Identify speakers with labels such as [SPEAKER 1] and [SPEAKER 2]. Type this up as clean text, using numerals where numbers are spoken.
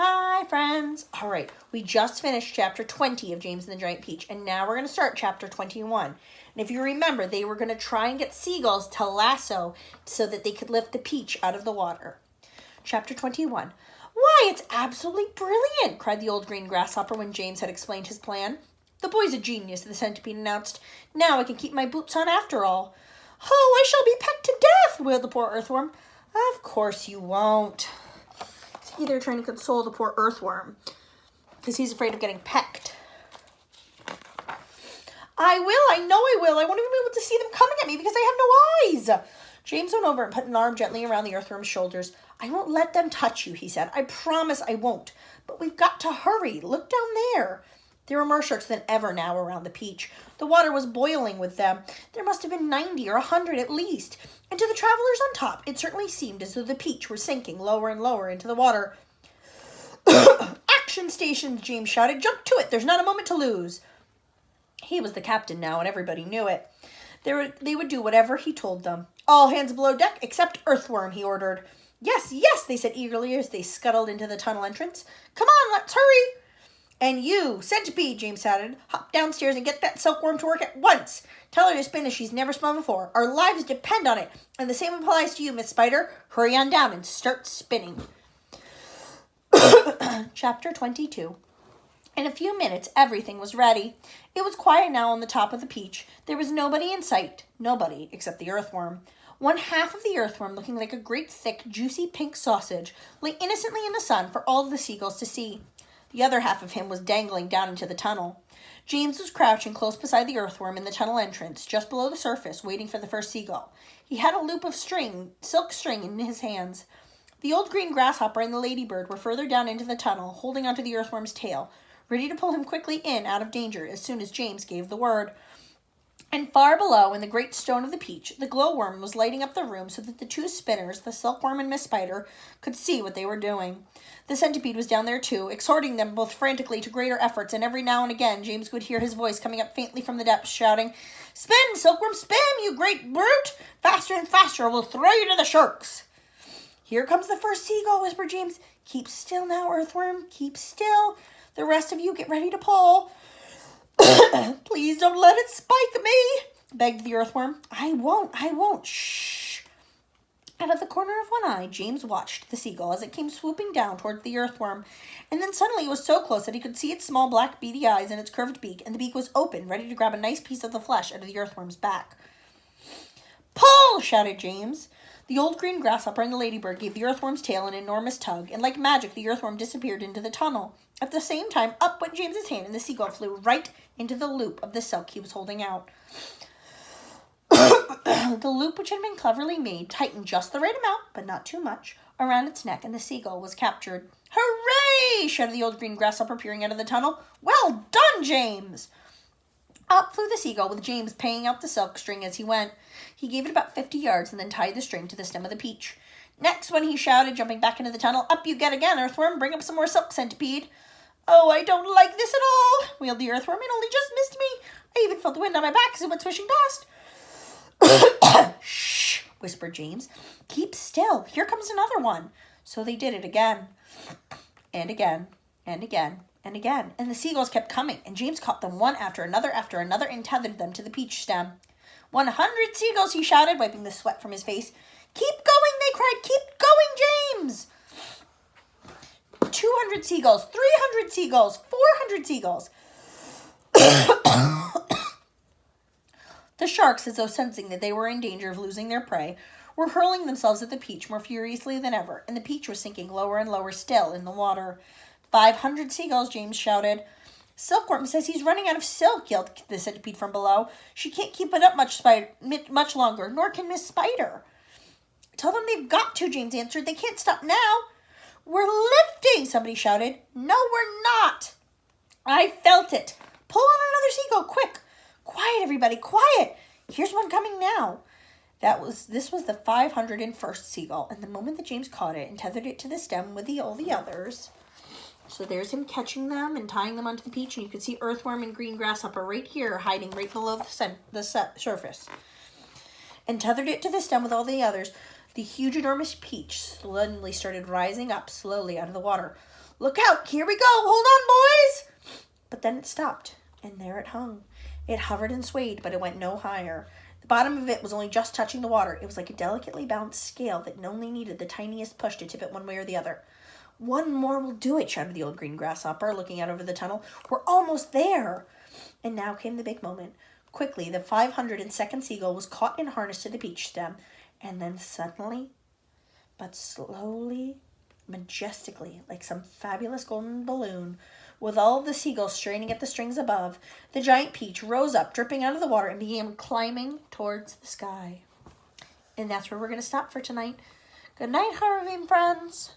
[SPEAKER 1] Hi, friends. All right, we just finished chapter 20 of James and the Giant Peach, and now we're going to start chapter 21. And if you remember, they were going to try and get seagulls to lasso so that they could lift the peach out of the water. Chapter 21. Why, it's absolutely brilliant, cried the old green grasshopper when James had explained his plan. The boy's a genius, the centipede announced. Now I can keep my boots on after all. Oh, I shall be pecked to death, wailed the poor earthworm. Of course you won't. See, they're trying to console the poor earthworm because he's afraid of getting pecked. I know I will. I won't even be able to see them coming at me because I have no eyes. James went over and put an arm gently around the earthworm's shoulders. I won't let them touch you, he said. I promise I won't. But we've got to hurry. Look down there. There were more sharks than ever now around the peach. The water was boiling with them. There must have been 90 or 100 at least. And to the travelers on top, it certainly seemed as though the peach were sinking lower and lower into the water. Action stations, James shouted. Jump to it. There's not a moment to lose. He was the captain now, and everybody knew it. They would do whatever he told them. All hands below deck except Earthworm, he ordered. Yes, yes, they said eagerly as they scuttled into the tunnel entrance. Come on, let's hurry. And you, Centipede, James shouted, hop downstairs and get that silkworm to work at once. Tell her to spin as she's never spun before. Our lives depend on it. And the same applies to you, Miss Spider. Hurry on down and start spinning. Chapter 22. In a few minutes, everything was ready. It was quiet now on the top of the peach. There was nobody in sight. Nobody except the earthworm. One half of the earthworm, looking like a great, thick, juicy pink sausage, lay innocently in the sun for all the seagulls to see. The other half of him was dangling down into the tunnel. James was crouching close beside the earthworm in the tunnel entrance, just below the surface, waiting for the first seagull. He had a loop of silk string in his hands. The old green grasshopper and the ladybird were further down into the tunnel, holding onto the earthworm's tail, ready to pull him quickly in out of danger as soon as James gave the word. And far below, in the great stone of the peach, the glowworm was lighting up the room so that the two spinners, the silkworm and Miss Spider, could see what they were doing. The centipede was down there too, exhorting them both frantically to greater efforts, and every now and again James could hear his voice coming up faintly from the depths, shouting, Spin, silkworm, spin, you great brute! Faster and faster, or we'll throw you to the sharks! Here comes the first seagull, whispered James. Keep still now, earthworm, keep still. The rest of you get ready to pull. Please don't let it spike me, begged the earthworm. I won't. Shh. Out of the corner of one eye, James watched the seagull as it came swooping down toward the earthworm, and then suddenly it was so close that he could see its small black beady eyes and its curved beak, and the beak was open, ready to grab a nice piece of the flesh out of the earthworm's back. Pull! Shouted James. The old green grasshopper and the ladybird gave the earthworm's tail an enormous tug, and like magic the earthworm disappeared into the tunnel. At the same time, up went James's hand, and the seagull flew right into the loop of the silk he was holding out. The loop, which had been cleverly made, tightened just the right amount, but not too much, around its neck, and the seagull was captured. Hooray! Shouted the old green grasshopper peering out of the tunnel. Well done, James! Up flew the seagull, with James paying out the silk string as he went. He gave it about 50 yards and then tied the string to the stem of the peach. Next one, he shouted, jumping back into the tunnel. Up you get again, earthworm. Bring up some more silk, centipede. Oh, I don't like this at all, wailed the earthworm. It only just missed me. I even felt the wind on my back as it went swishing past. Shh, whispered James. Keep still. Here comes another one. So they did it again, and again, and again, and again. And the seagulls kept coming, and James caught them one after another, and tethered them to the peach stem. 100 seagulls, he shouted, wiping the sweat from his face. Keep going, they cried. Keep going, James. 200 seagulls, 300 seagulls, 400 seagulls. The sharks, as though sensing that they were in danger of losing their prey, were hurling themselves at the peach more furiously than ever, and the peach was sinking lower and lower still in the water. 500 seagulls, James shouted. Silkworm says he's running out of silk, yelled the centipede from below. She can't keep it up much longer, nor can Miss Spider. Tell them they've got to, James answered. They can't stop now. We're lifting, somebody shouted. No, we're not. I felt it. Pull on another seagull, quick. Quiet, everybody, quiet. Here's one coming now. This was the 501st seagull, and the moment that James caught it and tethered it to the stem with all the others. So there's him catching them and tying them onto the peach, and you can see earthworm and green grasshopper right here, hiding right below the surface. And tethered it to the stem with all the others. The huge, enormous peach suddenly started rising up slowly out of the water. Look out! Here we go! Hold on, boys! But then it stopped, and there it hung. It hovered and swayed, but it went no higher. The bottom of it was only just touching the water. It was like a delicately balanced scale that only needed the tiniest push to tip it one way or the other. One more will do it, shouted the old green grasshopper, looking out over the tunnel. We're almost there. And now came the big moment. Quickly, the 502nd seagull was caught and harnessed to the peach stem. And then suddenly, but slowly, majestically, like some fabulous golden balloon, with all of the seagulls straining at the strings above, the giant peach rose up, dripping out of the water, and began climbing towards the sky. And that's where we're going to stop for tonight. Good night, Harvey friends.